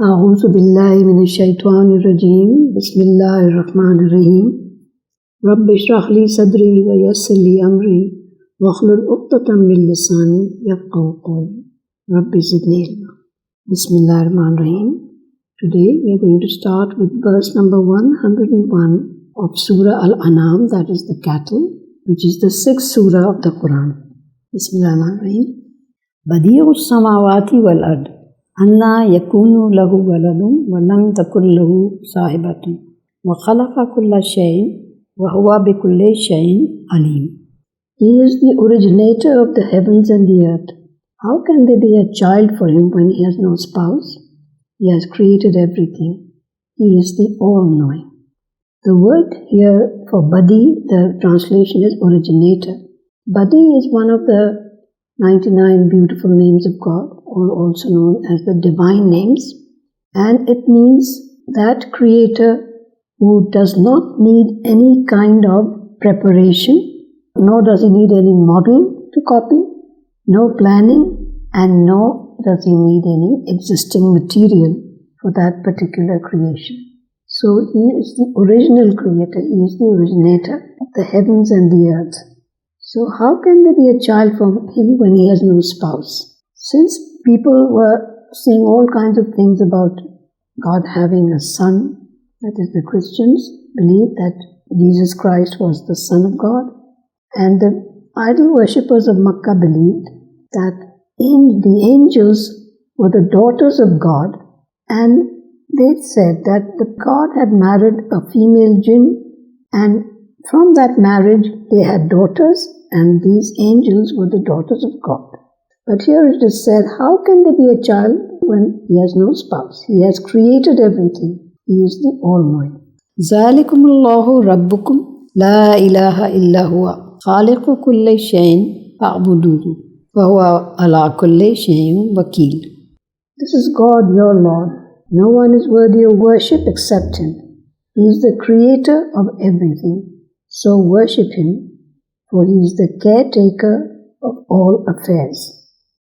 أعوذ بالله من الشيطان الرجيم بسم الله الرحمن الرحيم رب اشرح لي صدري ويسر لي أمري واحلل عقدة من لساني يفقهوا قولي رب زدني علما. Bismillah ar-Rahman ar-Rahim. Today we are going to start with verse number 101 of Surah Al-Anaam, that is the cattle, which is the 6th surah of the Quran. Bismillah ar-Rahman ar-Rahim. Badi'us samawati wal ard Anna yakunu lahu waladun wa lam takun lahu sahibatun wa khalaqa kulla shay'in wa huwa bi kulli shay'in alim. He is the originator of the heavens and the earth. How can there be a child for him when he has no spouse? He has created everything. He is the all-knowing. The word here for Badi, the translation is originator. Badi is one of the 99 beautiful names of God, or also known as the divine names, and it means that creator who does not need any kind of preparation, nor does he need any model to copy, no planning, and nor does he need any existing material for that particular creation. So he is the original creator, he is the originator of the heavens and the earth. So how can there be a child from him when he has no spouse? Since people were saying all kinds of things about God having a son, that is, the Christians believe that Jesus Christ was the Son of God, and the idol worshippers of Makkah believed that the angels were the daughters of God, and they said that God had married a female jinn, and from that marriage they had daughters, and these angels were the daughters of God. But here it is said, how can there be a child when he has no spouse? He has created everything. He is the all-knowing. ذَلِكُمُ اللَّهُ رَبُّكُمْ لَا إِلَهَ إِلَّا هُوَ خَالِقُ كُلِّ شَيْءٍ فَاعْبُدُوهُ وَهُوَ عَلَى كُلِّ شَيْءٍ وَكِيلٌ. This is God, your Lord. No one is worthy of worship except Him. He is the creator of everything. So worship Him, for He is the caretaker of all affairs.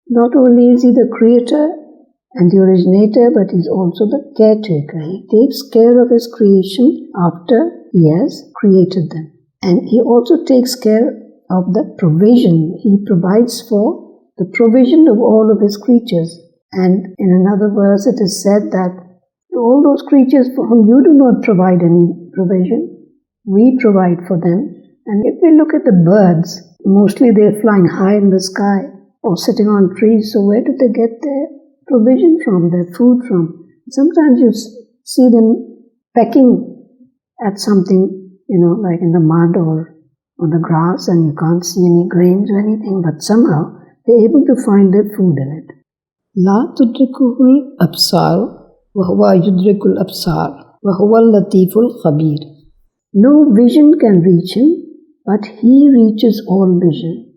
Not only is He the creator and the originator, but He is also the caretaker. He takes care of His creation after He has created them. And He also takes care of the provision. He provides for the provision of all of His creatures. And in another verse it is said that all those creatures for whom you do not provide any provision, we provide for them. And if we look at the birds, mostly they're flying high in the sky or sitting on trees. So where do they get their provision from, their food from? Sometimes you see them pecking at something, like in the mud or on the grass, and you can't see any grains or anything, but somehow they're able to find their food in it. La tudrikuhul absar wa huwa yudrikul absar wa huwa al-latiful khabir. No vision can reach Him, but He reaches all vision.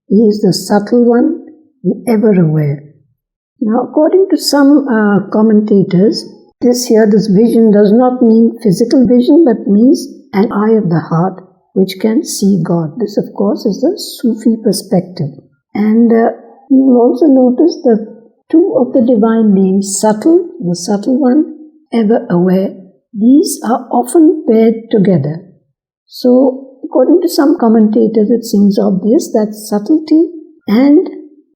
He is the subtle one, the ever-aware. Now, according to some commentators, this vision does not mean physical vision, but means an eye of the heart which can see God. This, of course, is the Sufi perspective. And you will also notice that two of the divine names, subtle, the subtle one, ever-aware, these are often paired together. So, according to some commentators, it seems obvious that subtlety and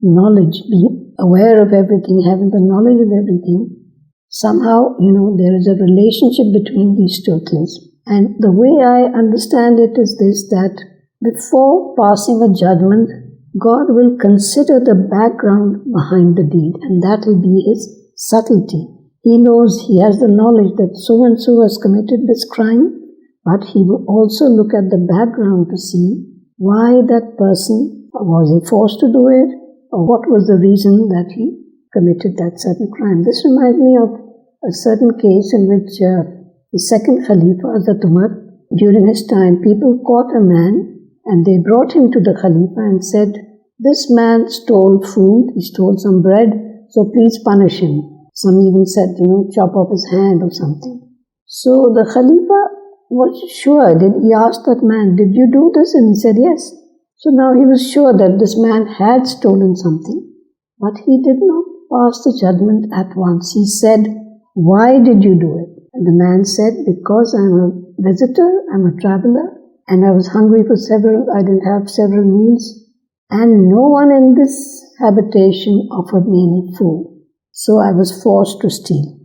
knowledge, being aware of everything, having the knowledge of everything, somehow, there is a relationship between these two things. And the way I understand it is this, that before passing a judgment, God will consider the background behind the deed, and that will be His subtlety. He knows, He has the knowledge that so-and-so has committed this crime, but He will also look at the background to see why that person, was he forced to do it, or what was the reason that he committed that certain crime. This reminds me of a certain case in which the second Khalifa, Hazrat Umar, during his time, people caught a man and they brought him to the Khalifa and said, this man stole food, he stole some bread, so please punish him. Some even said, chop off his hand or something. So the Khalifa was sure, he asked that man, did you do this? And he said, yes. So now he was sure that this man had stolen something, but he did not pass the judgment at once. He said, Why did you do it? And the man said, because I'm a visitor, I'm a traveler, and I was hungry I didn't have several meals, and no one in this habitation offered me any food. So I was forced to steal.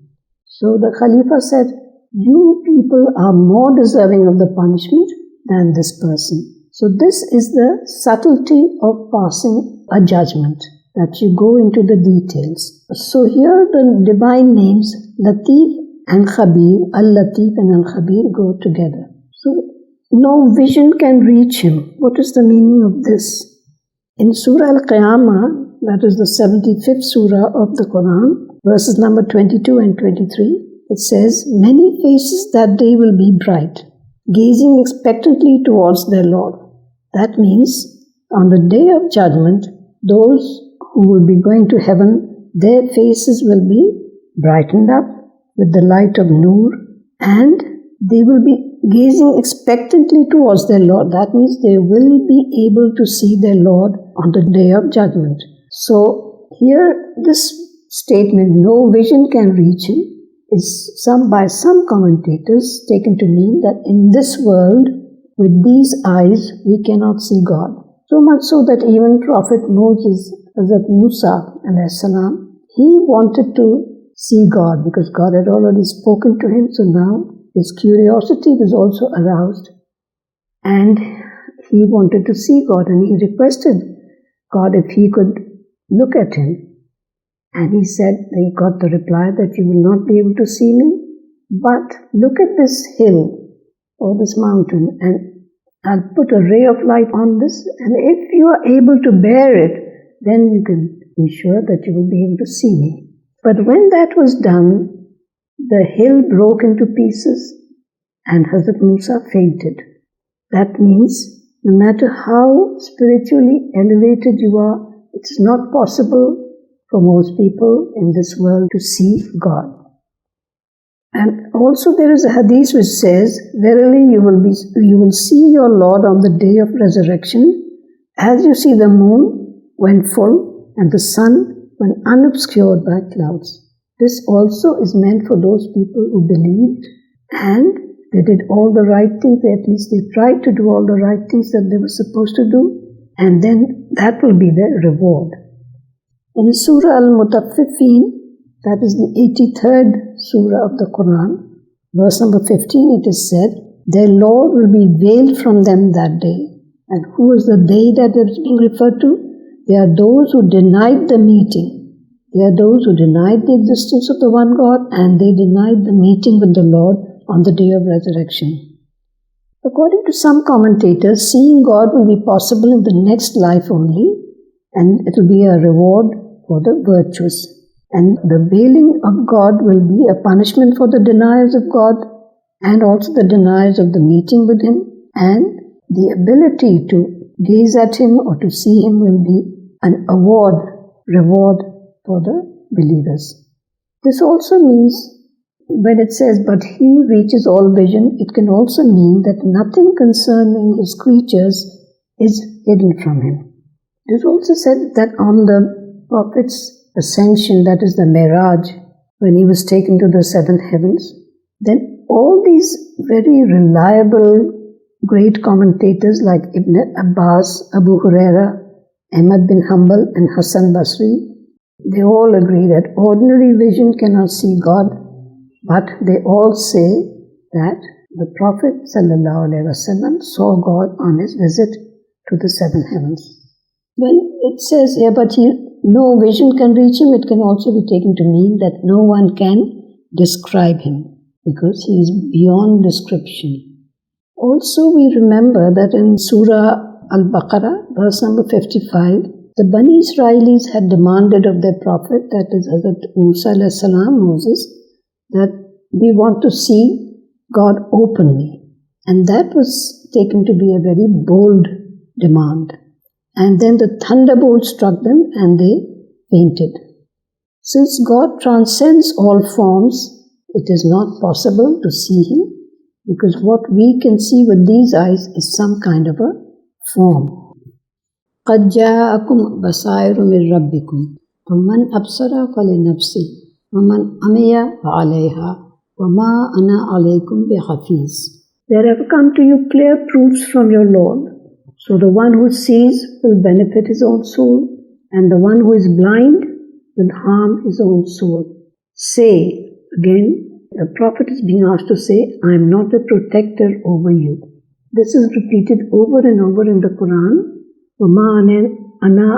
So the Khalifa said, you people are more deserving of the punishment than this person. So this is the subtlety of passing a judgment, that you go into the details. So here the divine names Latif and Khabir, Al-Latif and Al-Khabir go together. So no vision can reach him. What is the meaning of this? In Surah Al-Qiyamah, that is the 75th Surah of the Quran, verses number 22 and 23, it says, many faces that day will be bright, gazing expectantly towards their Lord. That means on the day of judgment, those who will be going to heaven, their faces will be brightened up with the light of Nur, and they will be gazing expectantly towards their Lord. That means they will be able to see their Lord on the day of judgment. So here this statement, no vision can reach him, is by some commentators taken to mean that in this world, with these eyes, we cannot see God. So much so that even Prophet Moses, Hazrat Musa, he wanted to see God because God had already spoken to him. So now his curiosity was also aroused and he wanted to see God, and he requested God if he could look at him. And he said, he got the reply that you will not be able to see me, but look at this hill or this mountain, and I'll put a ray of light on this, and if you are able to bear it, then you can be sure that you will be able to see me. But when that was done, the hill broke into pieces and Hazrat Musa fainted. That means no matter how spiritually elevated you are, it's not possible for most people in this world to see God. And also there is a hadith which says, verily you will see your Lord on the day of resurrection as you see the moon when full and the sun when unobscured by clouds. This also is meant for those people who believed and they did all the right things, at least they tried to do all the right things that they were supposed to do, and then that will be their reward. In Surah Al-Mutaffifin, that is the 83rd Surah of the Quran, verse number 15, it is said, their Lord will be veiled from them that day. And who is the they that is being referred to? They are those who denied the meeting. They are those who denied the existence of the one God, and they denied the meeting with the Lord on the day of resurrection. According to some commentators, seeing God will be possible in the next life only, and it will be a reward for the virtuous. And the veiling of God will be a punishment for the deniers of God and also the deniers of the meeting with Him. And the ability to gaze at Him or to see Him will be an reward for the believers. This also means, when it says, but He reaches all vision, it can also mean that nothing concerning His creatures is hidden from Him. It is also said that on the Prophet's ascension, that is the Miraj, when he was taken to the seventh heavens, then all these very reliable great commentators like Ibn Abbas, Abu Huraira, Ahmad bin Hanbal and Hassan Basri, they all agree that ordinary vision cannot see God, but they all say that the Prophet ﷺ saw God on his visit to the seven heavens. When it says here, but no vision can reach him, it can also be taken to mean that no one can describe him because he is beyond description. Also, we remember that in Surah Al-Baqarah, verse number 55, the Bani Israelis had demanded of their prophet, that is Hazrat Moses, that we want to see God openly. And that was taken to be a very bold demand. And then the thunderbolt struck them and they fainted. Since God transcends all forms, it is not possible to see Him because what we can see with these eyes is some kind of a form. قَدْ جَاءَكُمْ بَصَائِرُ مِنْ رَبِّكُمْ فَمَنْ أَبْصَرَ فَلِنَفْسِهِ وَمَنْ أَمِيَ فَعَلَيْهَا وَمَا أَنَا عَلَيْكُمْ بِحَفِيظٍ. There have come to you clear proofs from your Lord. So the one who sees will benefit his own soul, and the one who is blind will harm his own soul. Say, again, the Prophet is being asked to say, I am not a protector over you. This is repeated over and over in the Quran. وَمَا أَنَا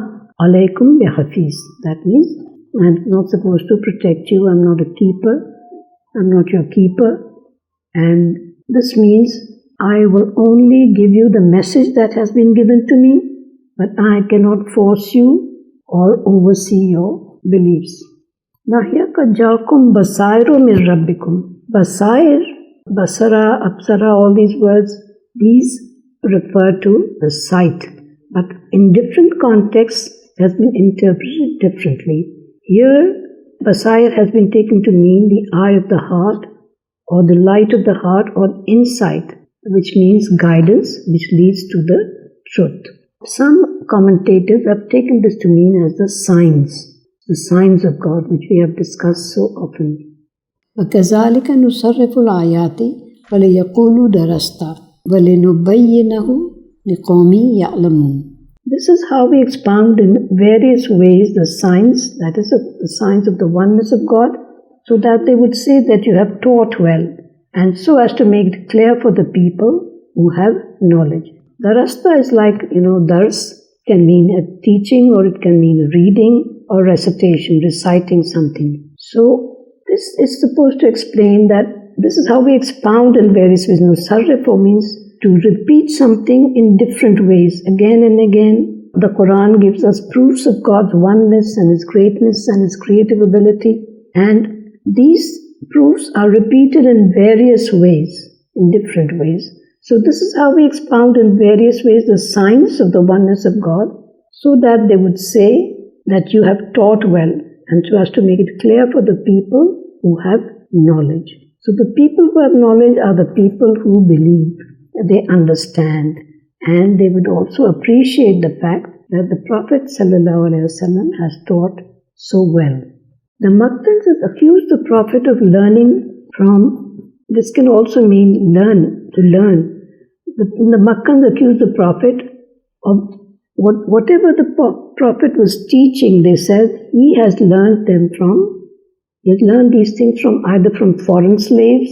عَلَيْكُمْ بِحَفِيظٍ. That means, I am not supposed to protect you, I am not a keeper, I am not your keeper. And this means, I will only give you the message that has been given to me, but I cannot force you or oversee your beliefs. Now here, قَدْ جَاءَكُمْ بَصَائِرُ مِنْ رَبِّكُمْ. Basair, Basara, Apsara, all these words, these refer to the sight, but in different contexts has been interpreted differently. Here, Basair has been taken to mean the eye of the heart, or the light of the heart, or insight, which means guidance, which leads to the truth. Some commentators have taken this to mean as the signs of God, which we have discussed so often. وَكَذَلِكَ نُصَرِّفُ الْآيَاتِ وَلِيَقُولُوا دَرَسْتَ وَلِنُبَيِّنَهُ لِقَوْمٍ يَعْلَمُونَ. This is how we expound in various ways the signs, that is, the signs of the oneness of God, so that they would say that you have taught well, and so as to make it clear for the people who have knowledge. Darasta is like, dars can mean a teaching, or it can mean reading or recitation, reciting something. So this is supposed to explain that this is how we expound in various ways. Nusarrifu means to repeat something in different ways, again and again. The Quran gives us proofs of God's oneness and His greatness and His creative ability, and these proofs are repeated in various ways, in different ways. So this is how we expound in various ways the signs of the oneness of God, so that they would say that you have taught well, and so as to make it clear for the people who have knowledge. So the people who have knowledge are the people who believe, they understand, and they would also appreciate the fact that the Prophet ﷺ has taught so well. The Makkans have accused the Prophet of learning from, this can also mean to learn. The Makkans accused the Prophet of whatever the Prophet was teaching. They said he has learned these things from either from foreign slaves,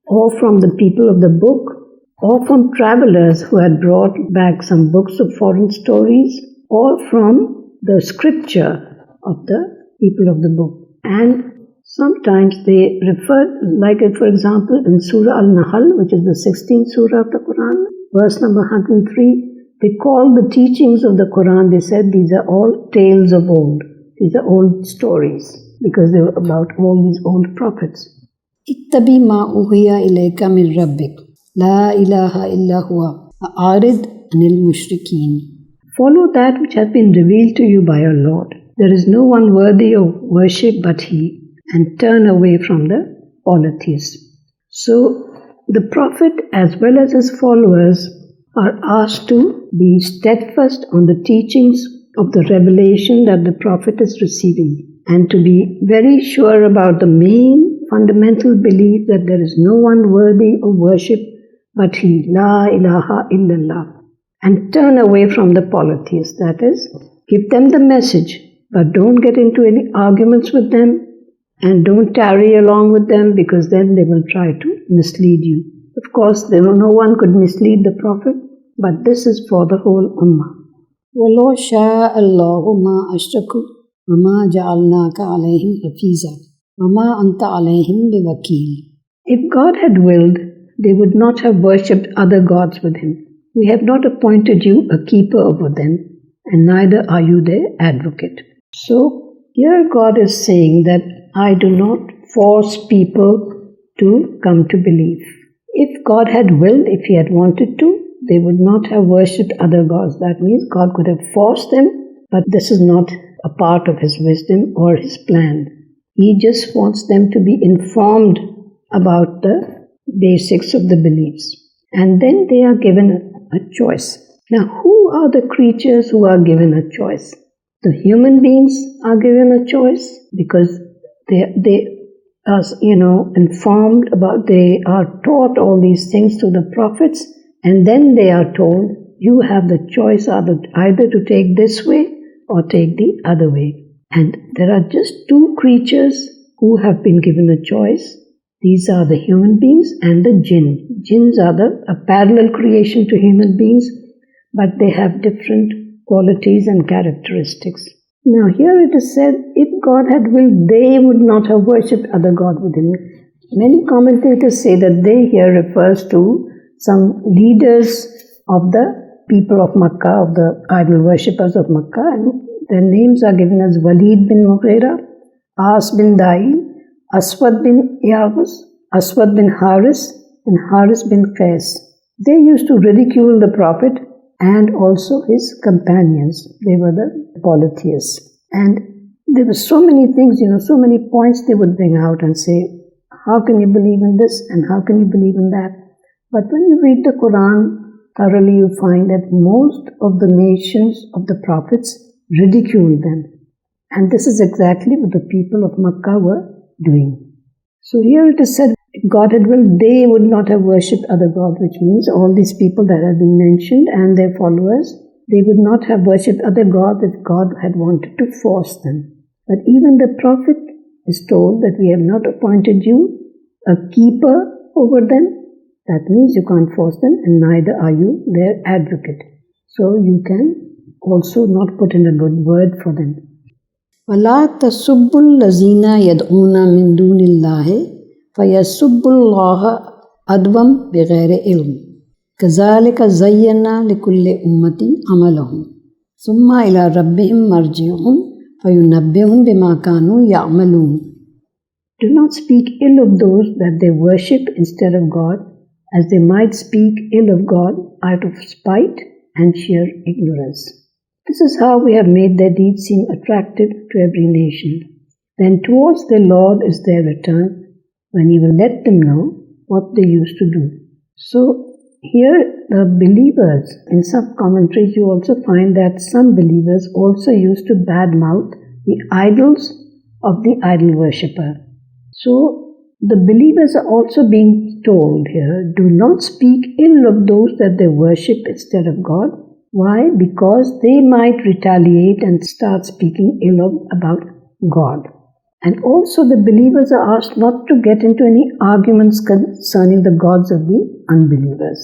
or from the people of the book, or from travelers who had brought back some books of foreign stories, or from the scripture of the people of the book. And sometimes they refer, like for example in Surah Al-Nahl, which is the 16th surah of the Quran, verse number 103, they call the teachings of the Quran, they said these are all tales of old. These are old stories, because they were about all these old prophets. Ittabi ma uhiya ilayka min rabbik, la ilaha illa huwa, a'arid anil mushrikeen. Follow that which has been revealed to you by your Lord. There is no one worthy of worship but He, and turn away from the polytheists. So the Prophet as well as his followers are asked to be steadfast on the teachings of the revelation that the Prophet is receiving, and to be very sure about the main fundamental belief that there is no one worthy of worship but He, La ilaha illallah, and turn away from the polytheists. That is, give them the message, but don't get into any arguments with them, and don't tarry along with them, because then they will try to mislead you. Of course, no one could mislead the Prophet, but this is for the whole Ummah. وَلَوْ شَاءَ اللَّهُ مَا أَشْرَكُوا وَمَا جَعَلْنَاكَ عَلَيْهِمْ حَفِيظًا وَمَا أَنْتَ عَلَيْهِمْ بِوَكِيلٍ. If God had willed, they would not have worshipped other gods with Him. We have not appointed you a keeper over them, and neither are you their advocate. So here God is saying that I do not force people to come to belief. If God had willed, if He had wanted to, they would not have worshipped other gods. That means God could have forced them, but this is not a part of His wisdom or His plan. He just wants them to be informed about the basics of the beliefs. And then they are given a choice. Now, who are the creatures who are given a choice? The human beings are given a choice because they are, informed about, they are taught all these things through the prophets, and then they are told, you have the choice either to take this way or take the other way. And there are just two creatures who have been given a choice. These are the human beings and the jinn. Jinns are a parallel creation to human beings, but they have different qualities and characteristics. Now here it is said, if God had willed, they would not have worshipped other gods with him. Many commentators say that they here refers to some leaders of the people of Makkah, of the idol worshippers of Makkah, and their names are given as Walid bin Mughira, As bin Dail, Aswad bin Yavuz, Aswad bin Haris, and Haris bin Qais. They used to ridicule the Prophet and also his companions. They were the polytheists. And there were so many things, so many points they would bring out and say, how can you believe in this and how can you believe in that? But when you read the Quran thoroughly, you find that most of the nations of the prophets ridiculed them. And this is exactly what the people of Makkah were doing. So here it is said, if God had willed, they would not have worshipped other gods, which means all these people that have been mentioned and their followers, they would not have worshipped other gods if God had wanted to force them. But even the Prophet is told that we have not appointed you a keeper over them. That means you can't force them, and neither are you their advocate. So you can also not put in a good word for them. وَلَا تَسُبُّ الَّذِينَ يَدْعُونَ مِن دُونِ اللَّهِ فَيَسُبُّ اللَّهَ عَدْوًا بِغَيْرِ عِلْمٍ كَذَلِكَ زَيَّنَّا لِكُلِّ أُمَّةٍ عَمَلَهُمْ ثُمَّ إِلَى رَبِّهِمْ مَرْجِعُهُمْ فَيُنَبِّئُهُم بِمَا كَانُوا يَعْمَلُونَ. Do not speak ill of those that they worship instead of God, as they might speak ill of God out of spite and sheer ignorance. This is how we have made their deeds seem attractive to every nation. Then towards their Lord is their return, when He will let them know what they used to do. So here the believers, in some commentaries you also find that some believers also used to badmouth the idols of the idol worshipper. So the believers are also being told here, do not speak ill of those that they worship instead of God. Why? Because they might retaliate and start speaking ill about God. And also the believers are asked not to get into any arguments concerning the gods of the unbelievers.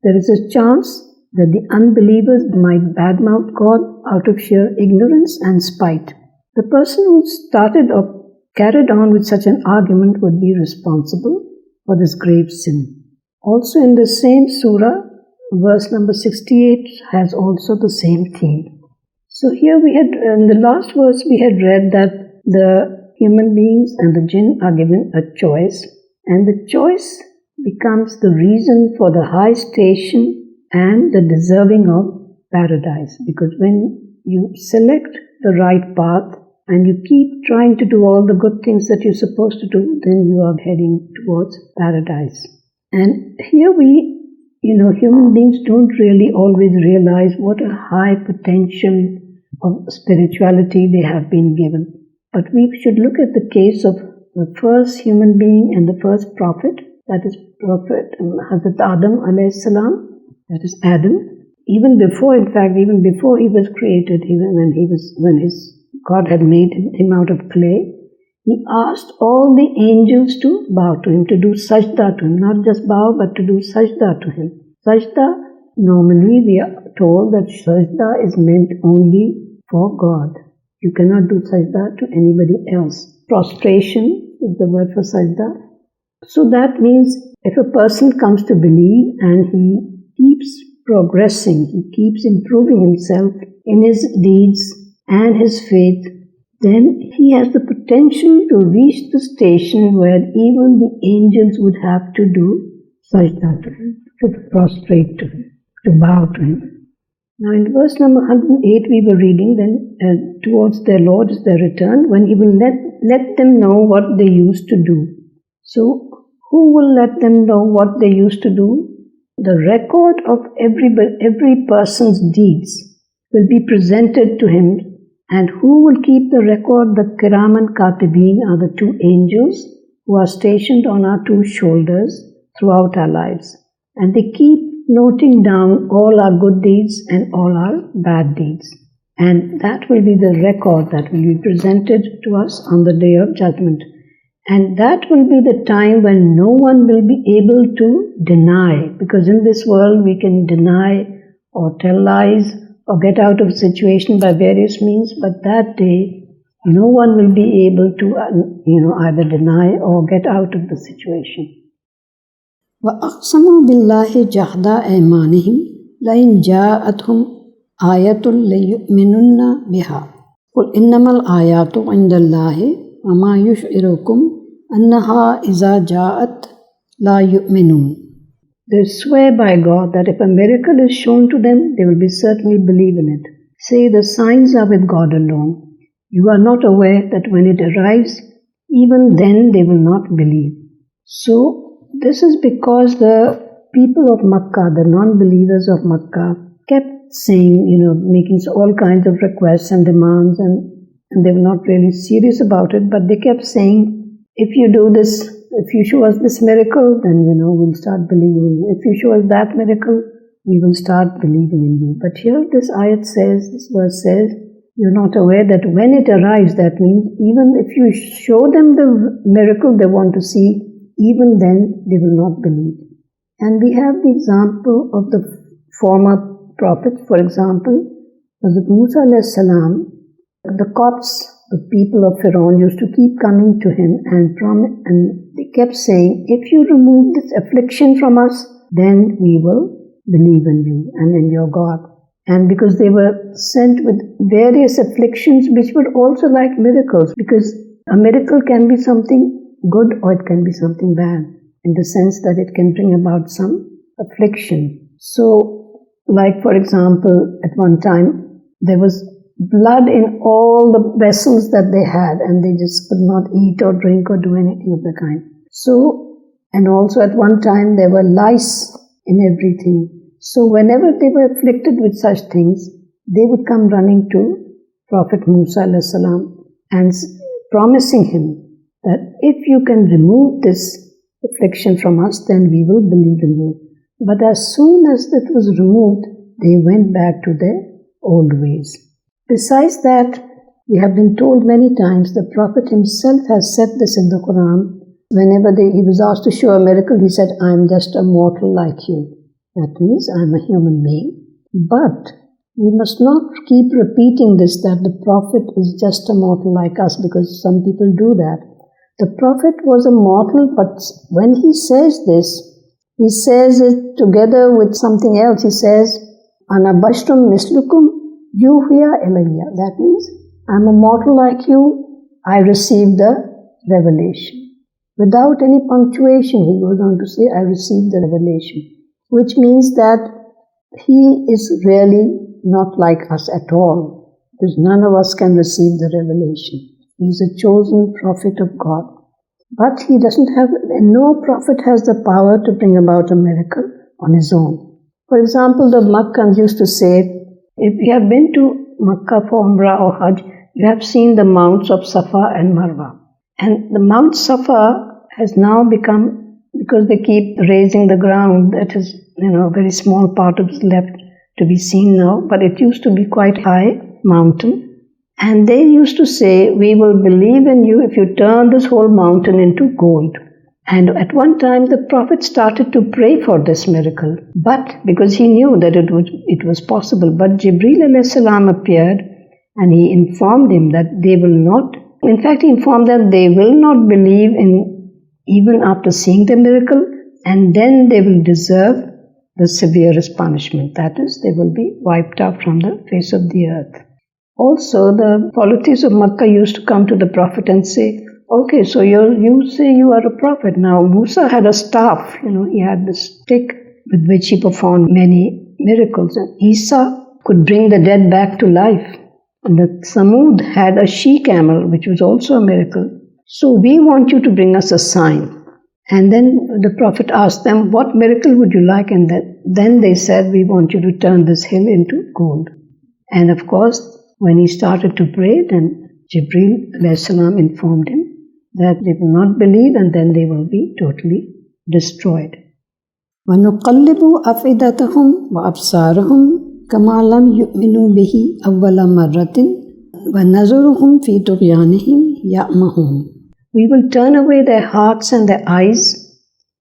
There is a chance that the unbelievers might badmouth God out of sheer ignorance and spite. The person who started or carried on with such an argument would be responsible for this grave sin. Also in the same surah, verse number 68 has also the same theme. So here we had, in the last verse we had read that the human beings and the jinn are given a choice, and the choice becomes the reason for the high station and the deserving of paradise. Because when you select the right path, and you keep trying to do all the good things that you're supposed to do, then you are heading towards paradise. And here human beings don't really always realize what a high potential of spirituality they have been given. But we should look at the case of the first human being and the first prophet, that is Prophet Hazrat Adam alayhi salam, that is Adam. Even before he was created, when God had made him out of clay, He asked all the angels to bow to him, to do sajda to him. Not just bow, but to do sajda to him. Sajda, normally we are told that sajda is meant only for God. You cannot do sajda to anybody else. Prostration is the word for sajda. So that means if a person comes to believe and he keeps progressing, he keeps improving himself in his deeds and his faith, then he has the potential to reach the station where even the angels would have to do sajda to him, to prostrate to him, to bow to him. Now in verse number 108 we were reading, then towards their Lord is their return, when He will let them know what they used to do. So who will let them know what they used to do? The record of every person's deeds will be presented to Him And who will keep the record? The Kiraman Katibin are the two angels who are stationed on our two shoulders throughout our lives. And they keep noting down all our good deeds and all our bad deeds. And that will be the record that will be presented to us on the Day of Judgment. And that will be the time when no one will be able to deny, because in this world we can deny or tell lies or get out of a situation by various means, but that day no one will be able to either deny or get out of the situation. وَأَقْسَمُوا بِاللَّهِ جَهْدَ أَيْمَانِهِمْ لَئِنْ جَاءَتْهُمْ آيَةٌ لَيُؤْمِنُنَّ بِهَا قُلْ إِنَّمَا الْآيَاتُ عِنْدَ اللَّهِ وَمَا يُشْعِرُكُمْ أَنَّهَا إِذَا جَاءَتْ لَا يُؤْمِنُونَ. They swear by God that if a miracle is shown to them, they will be certainly believe in it. Say, the signs are with God alone. You are not aware that when it arrives, even then they will not believe. So, this is because the people of Makkah, the non-believers of Makkah, kept saying, making all kinds of requests and demands, and they were not really serious about it, but they kept saying, if you do this, if you show us this miracle, then, we'll start believing in you. If you show us that miracle, we will start believing in you. But here this ayat says, this verse says, you're not aware that when it arrives, that means even if you show them the miracle they want to see, even then they will not believe. And we have the example of the former prophets. For example, Hazrat Musa alayhi salam, the Copts, the people of Pharaoh, used to keep coming to him and they kept saying, if you remove this affliction from us, then we will believe in you and in your God. And because they were sent with various afflictions which were also like miracles, because a miracle can be something good or it can be something bad, in the sense that it can bring about some affliction. So, like for example, at one time, there was blood in all the vessels that they had, and they just could not eat or drink or do anything of the kind. So, and also at one time there were lice in everything. So whenever they were afflicted with such things, they would come running to Prophet Musa alayhi salam and promising him that if you can remove this affliction from us, then we will believe in you. But as soon as that was removed, they went back to their old ways. Besides that, we have been told many times, the Prophet himself has said this in the Quran. Whenever he was asked to show a miracle, he said, I am just a mortal like you. That means I am a human being. But we must not keep repeating this, that the Prophet is just a mortal like us, because some people do that. The Prophet was a mortal, but when he says this, he says it together with something else. He says, Ana bashrum mislukum yuhya ilayya. That means, I'm a mortal like you, I received the revelation. Without any punctuation, he goes on to say, I received the revelation. Which means that he is really not like us at all, because none of us can receive the revelation. He is a chosen prophet of God. But he doesn't have, no prophet has the power to bring about a miracle on his own. For example, the Makkans used to say, if you have been to Makkah for Umrah or Hajj, you have seen the mounts of Safa and Marwa. And the Mount Safa has now become, because they keep raising the ground, that is, a very small part of it left to be seen now, but it used to be quite high mountain. And they used to say, we will believe in you if you turn this whole mountain into gold. And at one time, the Prophet started to pray for this miracle. But because he knew that it was possible, but Jibreel alayhi salam appeared and he informed him that they will not, in fact, he informed them they will not believe in even after seeing the miracle, and then they will deserve the severest punishment. That is, they will be wiped out from the face of the earth. Also, the polytheists of Makkah used to come to the Prophet and say, okay, so you say you are a prophet. Now, Musa had a staff, he had this stick with which he performed many miracles. And Isa could bring the dead back to life. And the Samud had a she-camel, which was also a miracle. So we want you to bring us a sign. And then the Prophet asked them, what miracle would you like? And then they said, we want you to turn this hill into gold. And of course, When he started to pray, then Jibreel a.s. informed him that they will not believe and then they will be totally destroyed. وَنُقَلِّبُ أَفْئِدَتَهُمْ وَأَبْصَارَهُمْ كَمَا لَمْ يُؤْمِنُوا بِهِ أَوَّلَ مَرَّةٍ وَنَظُرُهُمْ فِي طُغْيَانِهِمْ يَعْمَهُونَ. We will turn away their hearts and their eyes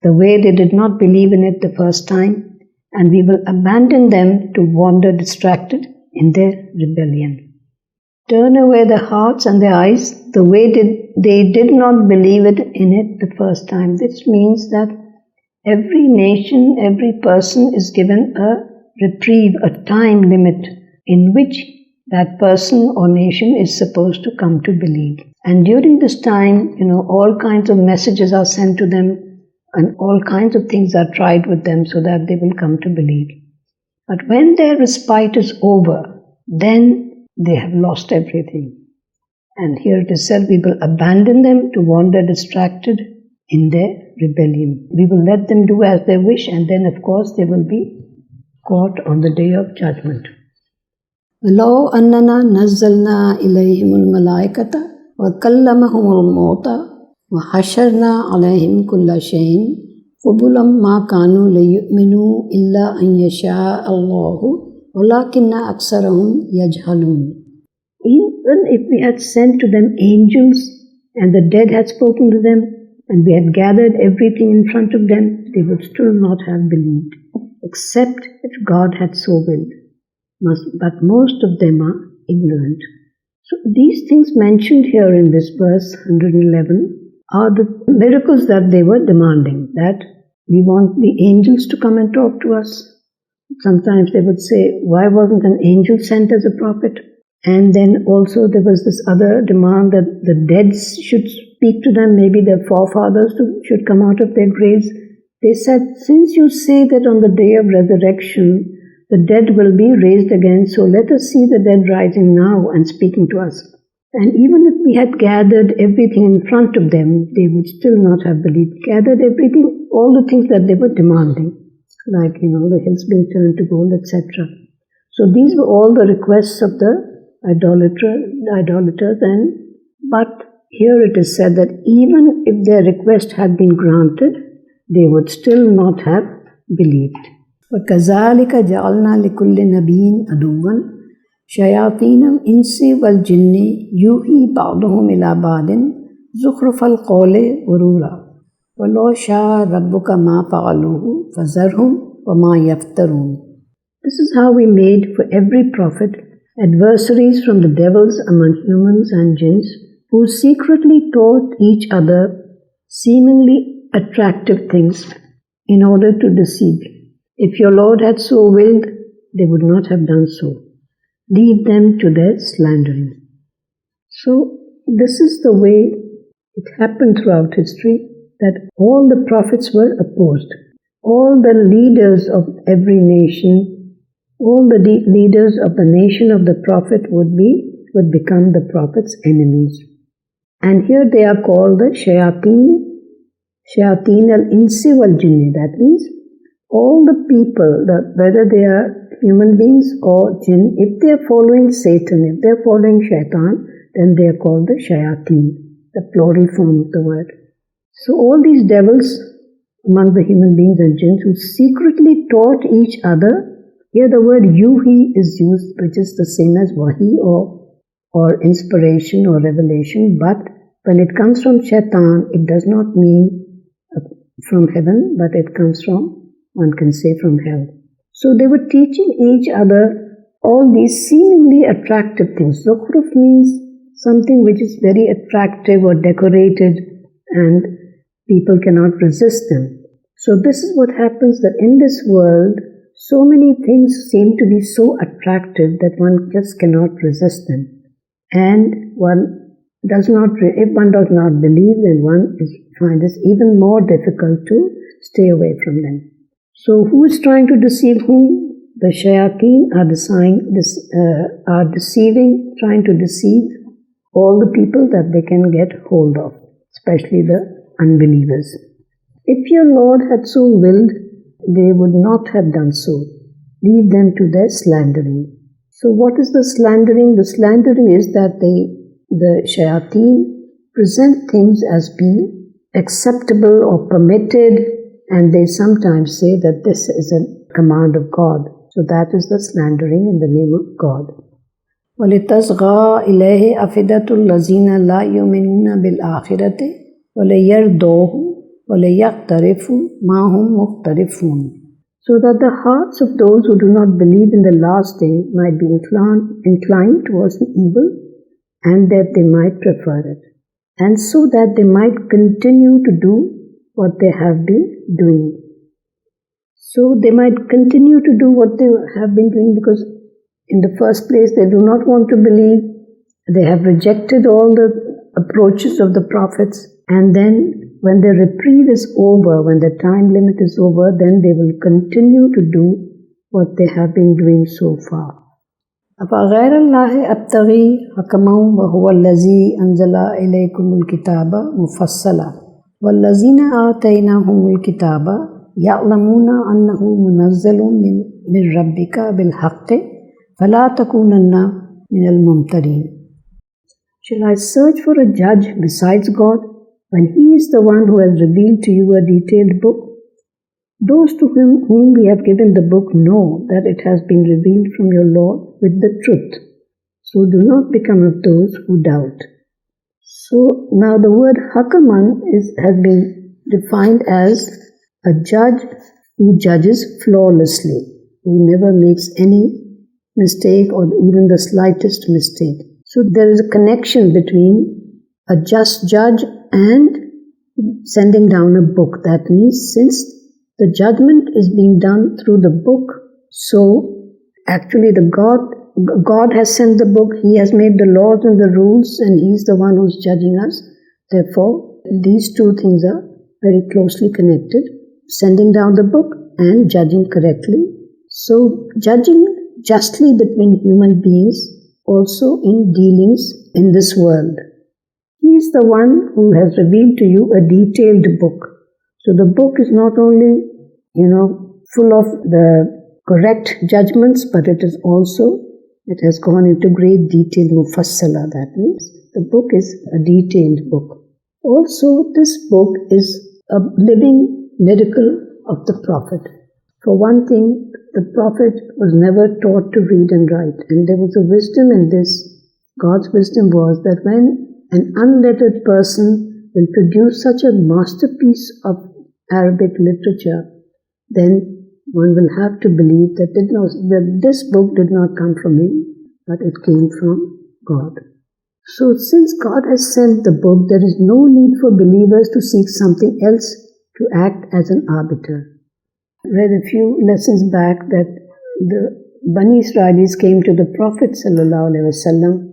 the way they did not believe in it the first time, and we will abandon them to wander distracted in their rebellion. Turn away their hearts and their eyes the way they did not believe in it the first time. This means that every nation, every person is given a reprieve, a time limit in which that person or nation is supposed to come to believe. And during this time, all kinds of messages are sent to them and all kinds of things are tried with them so that they will come to believe. But when their respite is over, then they have lost everything. And here it is said, we will abandon them to wander distracted in their rebellion. We will let them do as they wish, and then of course they will be caught on the day of judgment. وَلَوْ أَنَّنَا نَزَّلْنَا إِلَيْهِمُ الْمَلَائِكَةَ وَكَلَّمَهُمُ الْمَوْتَى وَحَشَرْنَا عَلَيْهِمْ كُلَّ شَيْءٍ قُبُلًا مَا كَانُوا لِيُؤْمِنُوا إِلَّا أَنْ يَشَاءَ اللَّهُ وَلَكِنَّ أَكْثَرَهُمْ يَجْهَلُونَ. Even if we had sent to them angels and the dead had spoken to them and we had gathered everything in front of them, they would still not have believed, except if God had so willed. But most of them are ignorant. So these things mentioned here in this verse 111 are the miracles that they were demanding, that we want the angels to come and talk to us. Sometimes they would say, why wasn't an angel sent as a prophet? And then also there was this other demand that the dead should speak to them, maybe their forefathers should come out of their graves. They said, since you say that on the day of resurrection, the dead will be raised again, so let us see the dead rising now and speaking to us. And even if we had gathered everything in front of them, they would still not have believed. Gathered everything, all the things that they were demanding, like, the hills being turned to gold, etc. So these were all the requests of the idolaters, but here it is said that even if their request had been granted, they would still not have believed. وَكَذَلِكَ جَعَلْنَا لِكُلِّ نَبِيٍّ عَدُوًّا شَيَاطِينَ الْإِنسِ وَالْجِنِّ يُوحِي بَعْضُهُمْ إِلَى بَعْضٍ زُخْرُفَ الْقَوْلِ غُرُورًا وَلَوْ شَاءَ رَبُّكَ مَا فَعَلُوهُ فَذَرْهُمْ وَمَا يَفْتَرُونَ. This is how we made for every prophet adversaries from the devils among humans and jinns, who secretly taught each other seemingly attractive things in order to deceive. If your Lord had so willed, they would not have done so. Leave them to their slandering. So this is the way it happened throughout history, that all the prophets were opposed. All the leaders of every nation, all the leaders of the nation of the prophet would become the prophet's enemies. And here they are called the shayateen al-insi wal-jinni. That means all the people, whether they are human beings or jinn, if they are following Satan, if they are following shaitan, then they are called the shayateen, the plural form of the word. So all these devils among the human beings and jinns who secretly taught each other, here the word yuhi is used, which is the same as wahi or inspiration or revelation, but when it comes from shaitan, it does not mean from heaven, but it comes from, one can say, from hell. So they were teaching each other all these seemingly attractive things. Zukhruf means something which is very attractive or decorated and people cannot resist them. So this is what happens, that in this world, so many things seem to be so attractive that one just cannot resist them. And if one does not believe, then one finds it even more difficult to stay away from them. So who is trying to deceive whom? The shayateen are deceiving, trying to deceive all the people that they can get hold of, especially the unbelievers. If your Lord had so willed, they would not have done so. Leave them to their slandering. So what is the slandering? The slandering is that the shayateen present things as being acceptable or permitted, and they sometimes say that this is a command of God. So that is the slandering in the name of God. وَلِتَصْغَى إِلَيْهِ أَفِدَةُ الَّذِينَ لَا يُؤْمِنُونَ بِالْآخِرَةِ وَلَيَرْضُوهُ وَلَيَقْتَرِفُوا مَا هُمْ مُقْتَرِفُونَ. So that the hearts of those who do not believe in the last day might be inclined towards the evil, and that they might prefer it, and so that they might continue to do what they have been doing. So they might continue to do what they have been doing because in the first place they do not want to believe. They have rejected all the approaches of the prophets, and then when their reprieve is over, when the time limit is over, then they will continue to do what they have been doing so far. أَفَغَيْرَ اللَّهِ أَبْتَغِي حَكَمًا وَهُوَ الَّذِي أَنزَلَ إِلَيْكُمُ الْكِتَابَ مُفَصَّلًا وَالَّذِينَ آتَيْنَاهُمُ الْكِتَابَ يَعْلَمُونَ أَنَّهُ مُنَزَّلٌ مِّن رَّبِّكَ بِالْحَقِّ فَلَا تَكُونَنَّ مِنَ الْمُمْتَرِينَ. Shall I search for a judge besides God, when He is the one who has revealed to you a detailed book? Those to whom we have given the book know that it has been revealed from your Lord with the truth. So do not become of those who doubt. So now the word hakaman has been defined as a judge who judges flawlessly, who never makes any mistake or even the slightest mistake. So there is a connection between a just judge and sending down a book. That means since the judgment is being done through the book, so actually God has sent the book, He has made the laws and the rules, and He is the one who is judging us. Therefore, these two things are very closely connected, sending down the book and judging correctly. So judging justly between human beings, also in dealings in this world. He is the one who has revealed to you a detailed book. So the book is not only, full of the correct judgments, but it has gone into great detail, mufassala. That means the book is a detailed book. Also, this book is a living miracle of the Prophet. For one thing, the Prophet was never taught to read and write, and there was a wisdom in this. God's wisdom was that when an unlettered person will produce such a masterpiece of Arabic literature, then one will have to believe that this book did not come from him, but it came from God. So since God has sent the book, there is no need for believers to seek something else to act as an arbiter. I read a few lessons back that the Bani Israelis came to the Prophet ﷺ,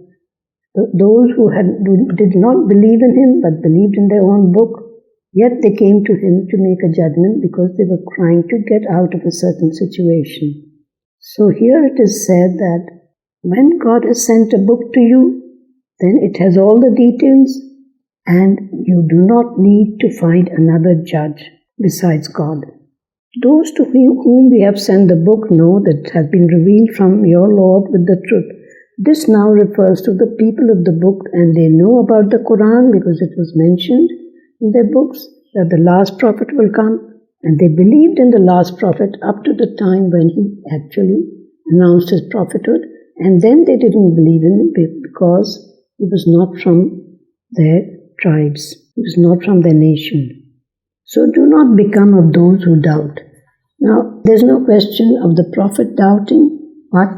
those who did not believe in him but believed in their own book, yet they came to him to make a judgment because they were trying to get out of a certain situation. So here it is said that when God has sent a book to you, then it has all the details, and you do not need to find another judge besides God. Those to whom we have sent the book know that it has been revealed from your Lord with the truth. This now refers to the people of the book, and they know about the Quran because it was mentioned in their books that the last prophet will come, and they believed in the last prophet up to the time when he actually announced his prophethood, and then they didn't believe in him because he was not from their tribes, he was not from their nation. So do not become of those who doubt. Now, there's no question of the Prophet doubting, but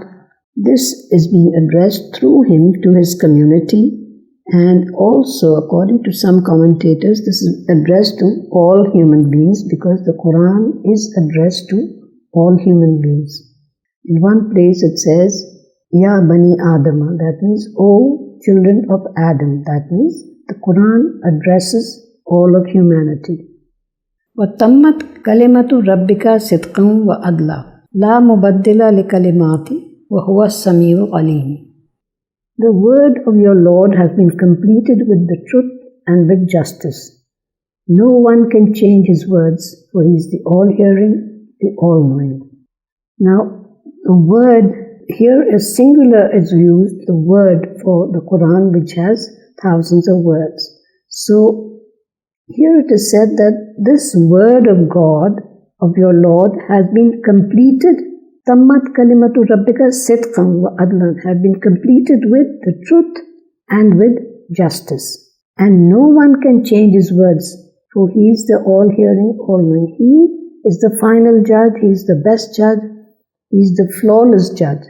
this is being addressed through him to his community, and also, according to some commentators, this is addressed to all human beings because the Quran is addressed to all human beings. In one place it says, Ya Bani Adama, that means, O children of Adam. That means the Quran addresses all of humanity. وَتَمَّتْ كَلِمَةُ رَبِّكَ صِدْقًا وَعَدْلًا لَا مُبَدِّلَ لِكَلِمَاتِهِ وَهُوَ السَّمِيعُ الْعَلِيمُ. The word of your Lord has been completed with the truth and with justice. No one can change his words, for he is the all-hearing, the all-knowing. Now, the word here a singular is used, the word for the Quran, which has thousands of words. So here it is said that this word of God, of your Lord, has been completed. Tammat kalimatu rabbika sidqan wa adlan, have been completed with the truth and with justice. And no one can change his words, for he is the all-hearing, all-knowing. He is the final judge, he is the best judge, he is the flawless judge.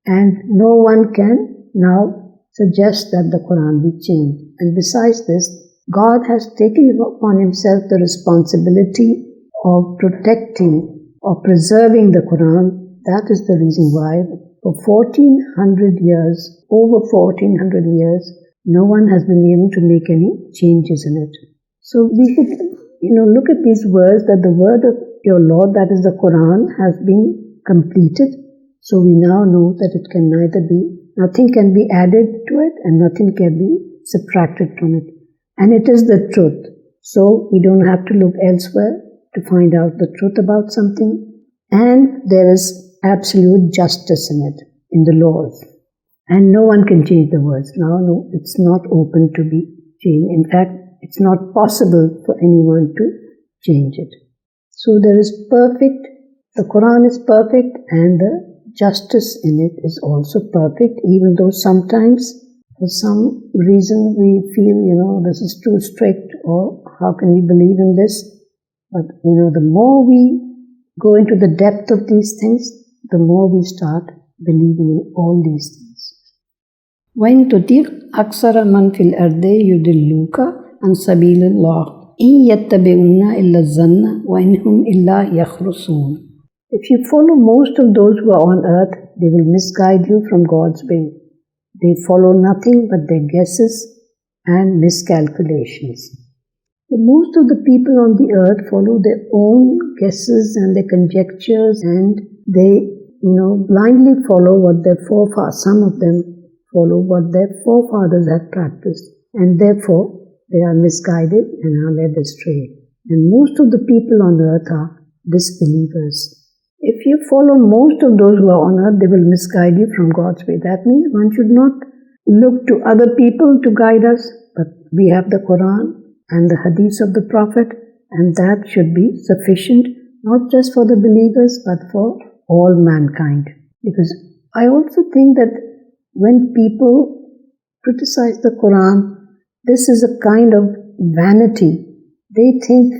And no one can now suggest that the Quran be changed. And besides this, God has taken upon himself the responsibility of protecting or preserving the Quran. That is the reason why for 1400 years, over 1400 years, no one has been able to make any changes in it. So we could, look at these words, that the word of your Lord, that is the Quran, has been completed. So we now know that it can nothing can be added to it and nothing can be subtracted from it. And it is the truth. So we don't have to look elsewhere to find out the truth about something. And there is absolute justice in it, in the laws. And no one can change the words. Now, no, it's not open to be changed. In fact, it's not possible for anyone to change it. So there is the Quran is perfect, and the justice in it is also perfect, even though sometimes for some reason we feel, this is too strict, or how can we believe in this? But, the more we go into the depth of these things, the more we start believing in all these things. وَإِن تُطِعْ أَكْثَرَ مَنْ فِي الْأَرْضِ يُضِلُّوكَ عَنْ سَبِيلِ اللَّهِ إِنْ يَتَّبِعُونَ إِلَّا الظَّنَّ وَإِنْ هُمْ إِلَّا يَخْرُصُونَ. If you follow most of those who are on earth, they will misguide you from God's way. They follow nothing but their guesses and miscalculations. So most of the people on the earth follow their own guesses and their conjectures, and they, blindly follow what their forefathers, some of them follow what their forefathers had practiced, and therefore they are misguided and are led astray. And most of the people on earth are disbelievers. If you follow most of those who are on earth, they will misguide you from God's way. That means one should not look to other people to guide us, but we have the Quran and the hadiths of the Prophet, and that should be sufficient, not just for the believers, but for all mankind. Because I also think that when people criticize the Quran, this is a kind of vanity. They think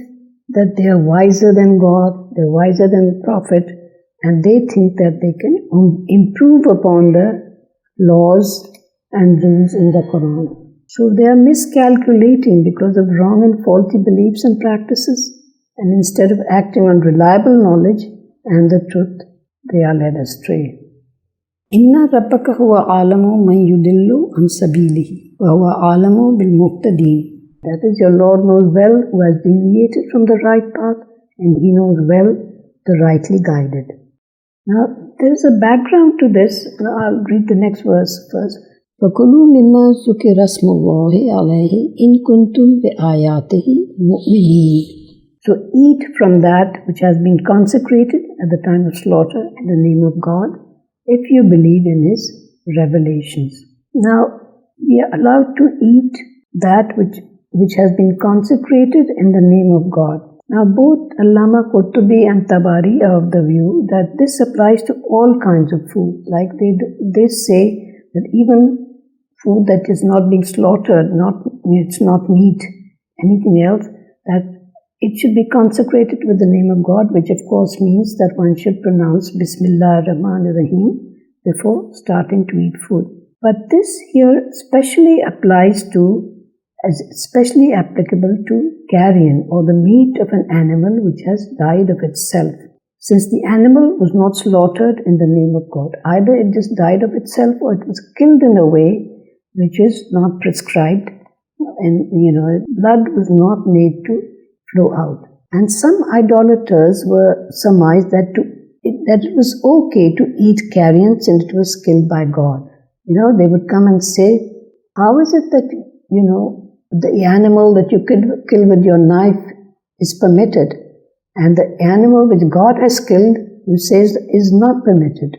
that they are wiser than God, they're wiser than the Prophet, and they think that they can improve upon the laws and rules in the Quran. So they are miscalculating because of wrong and faulty beliefs and practices, and instead of acting on reliable knowledge and the truth, they are led astray. Inna rabbaka huwa alamu man yudillu an sabilihi wa huwa alamu bil muhtadin. That is, your Lord knows well who has deviated from the right path, and he knows well the rightly guided. Now, there is a background to this. Now, I'll read the next verse first. فَكُلُوا مِمَّا ذُكِرَ اسْمُ اللَّهِ عَلَيْهِ إِن كُنتُمْ بِآيَاتِهِ مُؤْمِنِينَ. So eat from that which has been consecrated at the time of slaughter in the name of God, if you believe in His revelations. Now, we are allowed to eat that which has been consecrated in the name of God. Now, both Allama Qurtubi and Tabari are of the view that this applies to all kinds of food. Like they say that even food that is not being slaughtered, it's not meat, anything else, that it should be consecrated with the name of God, which of course means that one should pronounce Bismillah ar-Rahman ar-Rahim before starting to eat food. But this here especially applicable to carrion, or the meat of an animal which has died of itself. Since the animal was not slaughtered in the name of God, either it just died of itself or it was killed in a way which is not prescribed, and blood was not made to flow out. And some idolaters were surmised that it was okay to eat carrion since it was killed by God. They would come and say, how is it that, the animal that you could kill with your knife is permitted, and the animal which God has killed, you say, is not permitted?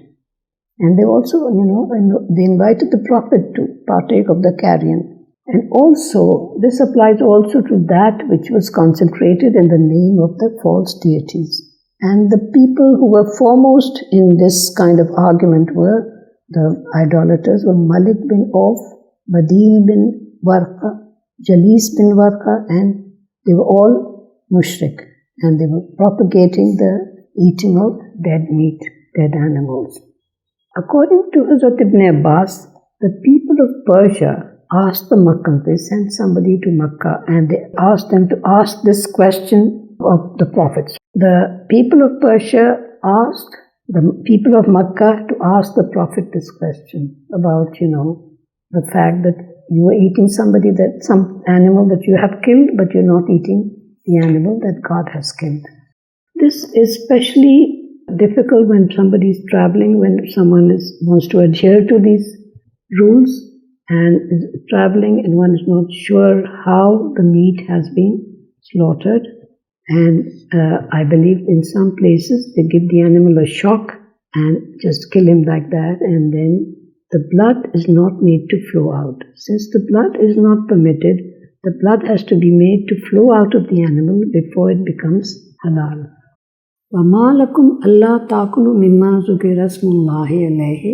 And they also, they invited the Prophet to partake of the carrion. And also, this applies also to that which was consecrated in the name of the false deities. And the people who were foremost in this kind of argument were the idolaters were Malik bin Auf, Badil bin Warqa, Jalis bin Warqa, and they were all mushrik. And they were propagating the eating of dead meat, dead animals. According to Hazrat Ibn Abbas, the people of Persia asked the Makkans, they sent somebody to Makkah and they asked them to ask this question of the prophets. The people of Persia asked the people of Makkah to ask the Prophet this question about, the fact that you are eating some animal that you have killed, but you're not eating the animal that God has killed. This is especially difficult when somebody is traveling, when someone wants to adhere to these rules and is traveling and one is not sure how the meat has been slaughtered. And I believe in some places they give the animal a shock and just kill him like that, and then the blood is not made to flow out. Since the blood is not permitted, the blood has to be made to flow out of the animal before it becomes halal. وَمَا لَكُمْ أَلَّا تَأْكُلُوا مِمَّا ذُكِرَ اسْمُ اللَّهِ عَلَيْهِ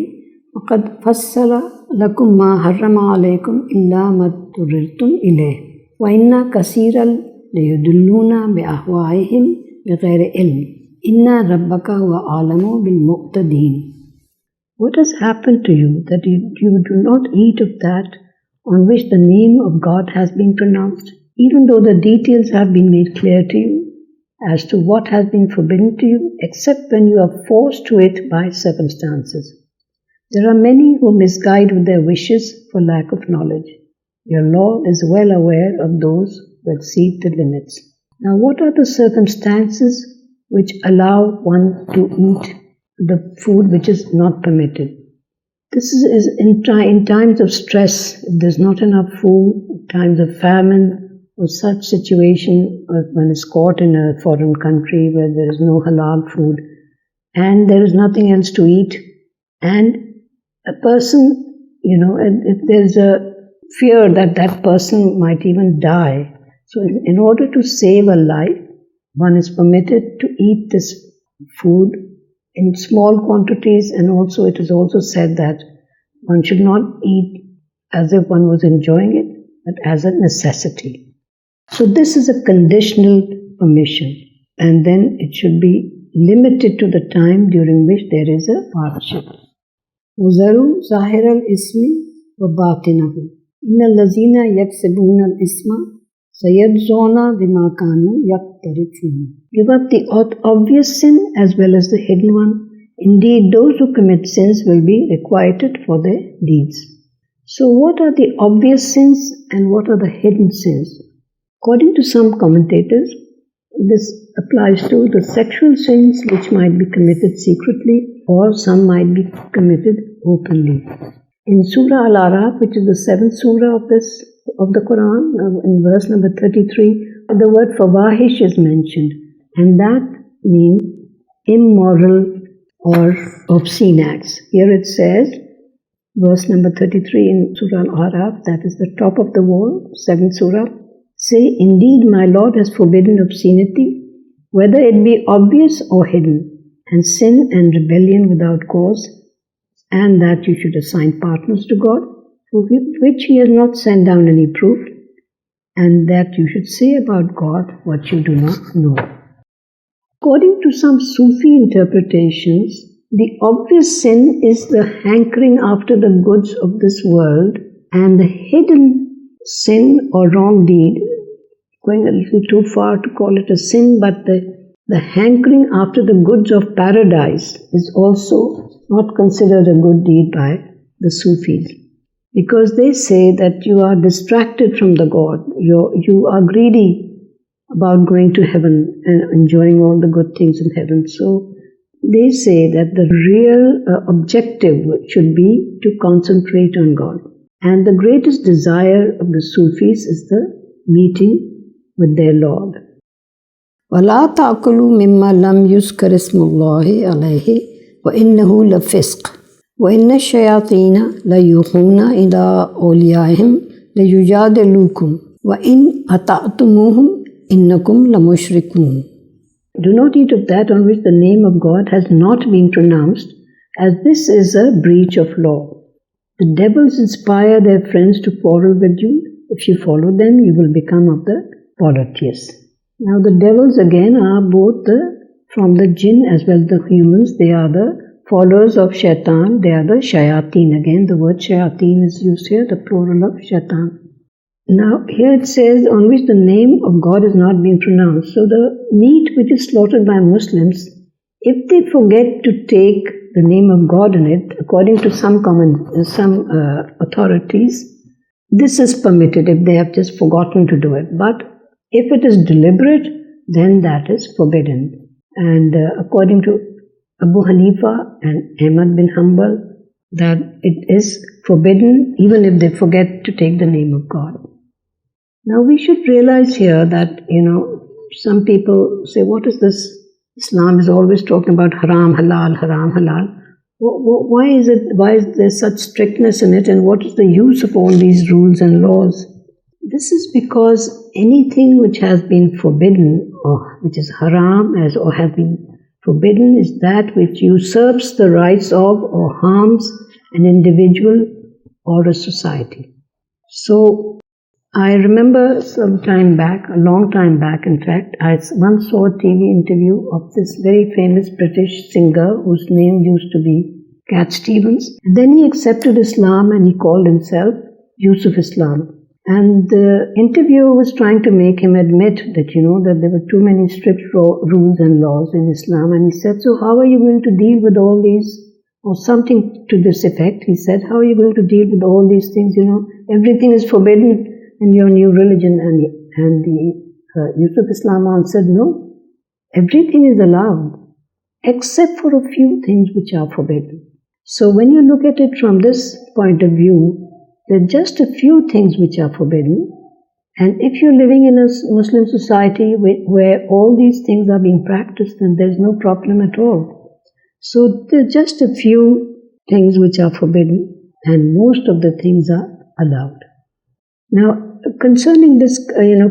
وَقَدْ فَصَّلَ لَكُمْ مَا حَرَّمَ عَلَيْكُمْ إِلَّا مَا اضْطُرِرْتُمْ إِلَيْهِ وَإِنَّ كَثِيرًا لَيُضِلُّونَ بِأَهْوَائِهِمْ بِغَيْرِ عِلْمٍ إِنَّ رَبَّكَ هُوَ أَعْلَمُ بِالْمُعْتَدِينَ. What has happened to you that you do not eat of that on which the name of God has been pronounced, even though the details have been made clear to you as to what has been forbidden to you, except when you are forced to it by circumstances. There are many who misguide with their wishes for lack of knowledge. Your Lord is well aware of those who exceed the limits. Now, what are the circumstances which allow one to eat the food which is not permitted? This is in times of stress, if there's not enough food, times of famine, or such situation, or one is caught in a foreign country where there is no halal food and there is nothing else to eat, and a person, and if there's a fear that that person might even die, so in order to save a life, one is permitted to eat this food in small quantities, and also it is also said that one should not eat as if one was enjoying it, but as a necessity. So this is a conditional permission, and then it should be limited to the time during which there is a hardship. وَذَرُوا ظَاهِرَ الْإِسْمِ وَبَاطِنَهُ إِنَّ الَّذِينَ يَكْسِبُونَ الْإِسْمَ سَيَجْزَوْنَ بِمَا كَانُوا يَقْتَرِفُونَ. Give up the obvious sin as well as the hidden one. Indeed, those who commit sins will be requited for their deeds. So what are the obvious sins and what are the hidden sins? According to some commentators, this applies to the sexual sins which might be committed secretly, or some might be committed openly. In Surah Al-Anaam, which is the 7th surah of the Quran, in verse number 33, the word fawahish is mentioned, and that means immoral or obscene acts. Here it says, verse number 33 in Surah Al-Anaam, that is the top of the wall, 7th surah, say, indeed my Lord has forbidden obscenity, whether it be obvious or hidden, and sin and rebellion without cause, and that you should assign partners to God, for which He has not sent down any proof, and that you should say about God what you do not know. According to some Sufi interpretations, the obvious sin is the hankering after the goods of this world, and the hidden sin or wrong deed, going a little too far to call it a sin, but the hankering after the goods of paradise is also not considered a good deed by the Sufis, because they say that you are distracted from the God, you are greedy about going to heaven and enjoying all the good things in heaven. So they say that the real objective should be to concentrate on God. And the greatest desire of the Sufis is the meeting with their Lord. وَلَا تَأْكُلُوا مِمَّا لَمْ يُذْكَرِ اسْمُ اللَّهِ عَلَيْهِ وَإِنَّهُ لَفِسْقٌ. وَإِنَّ الشَّيَاطِينَ لَيُوحُونَ إِلَىٰ أَوْلِيَائِهِمْ لِيُجَادِلُوكُمْ وَإِنْ أَطَعْتُمُوهُمْ إِنَّكُمْ لَمُشْرِكُونَ. Do not eat of that on which the name of God has not been pronounced, as this is a breach of law. The devils inspire their friends to quarrel with you. If you follow them, you will become of the polytheists. Now the devils again are both from the jinn as well as the humans. They are the followers of shaitan. They are the shayateen. Again, the word shayateen is used here, the plural of shaitan. Now, here it says, on which the name of God has not been pronounced. So the meat which is slaughtered by Muslims, if they forget to take the name of God in it, according to some authorities, this is permitted if they have just forgotten to do it. But if it is deliberate, then that is forbidden. And according to Abu Hanifa and Ahmed bin Hanbal, that it is forbidden even if they forget to take the name of God. Now we should realize here that, some people say, what is this? Islam is always talking about haram, halal, haram, halal. Why is there such strictness in it, and what is the use of all these rules and laws? This is because anything which has been forbidden or which is haram or has been forbidden is that which usurps the rights of or harms an individual or a society. So I remember some time back, a long time back in fact, I once saw a TV interview of this very famous British singer whose name used to be Cat Stevens. And then he accepted Islam and he called himself Yusuf Islam. And the interviewer was trying to make him admit that, that there were too many strict rules and laws in Islam. And he said, so how are you going to deal with all these? Or something to this effect. He said, how are you going to deal with all these things? Everything is forbidden in your new religion. And the Yusuf Islam answered, no, everything is allowed, except for a few things which are forbidden. So when you look at it from this point of view, there are just a few things which are forbidden. And if you're living in a Muslim society where all these things are being practiced, then there's no problem at all. So there are just a few things which are forbidden, and most of the things are allowed. Now, concerning this,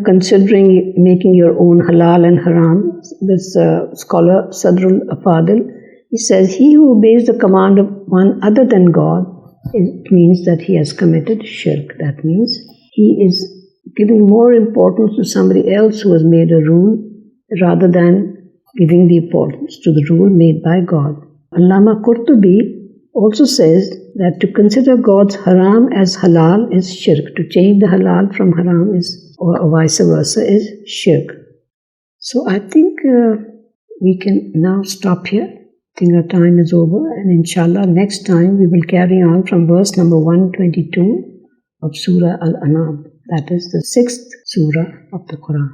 considering making your own halal and haram, this scholar Sadrul Afadil, he says, he who obeys the command of one other than God, it means that he has committed shirk. That means he is giving more importance to somebody else who has made a rule rather than giving the importance to the rule made by God. Allama Qurtubi also says that to consider God's haram as halal is shirk. To change the halal from haram or vice versa is shirk. So I think we can now stop here. I think our time is over, and inshallah next time we will carry on from verse number 122 of Surah Al-Anaam. That is the 6th surah of the Quran.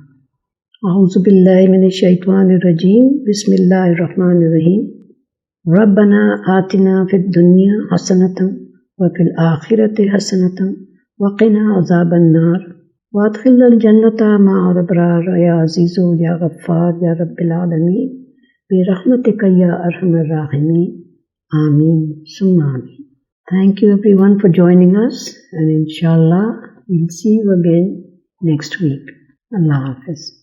A'udhu billahi minash shaitanir rajeem. Bismillahir rahmanir rahim. Rabbana atina fid dunya hasanatan wa fil akhirati hasanatan wa qina azaban nar wa adkhilna al-jannata ma'al abrar ya azizu ya ghaffar ya rabbil alameen. Bi-rahmatika ya arhamar rahimin. Ameen. Summa ameen. Thank you everyone for joining us, and inshallah we'll see you again next week. Allah Hafiz.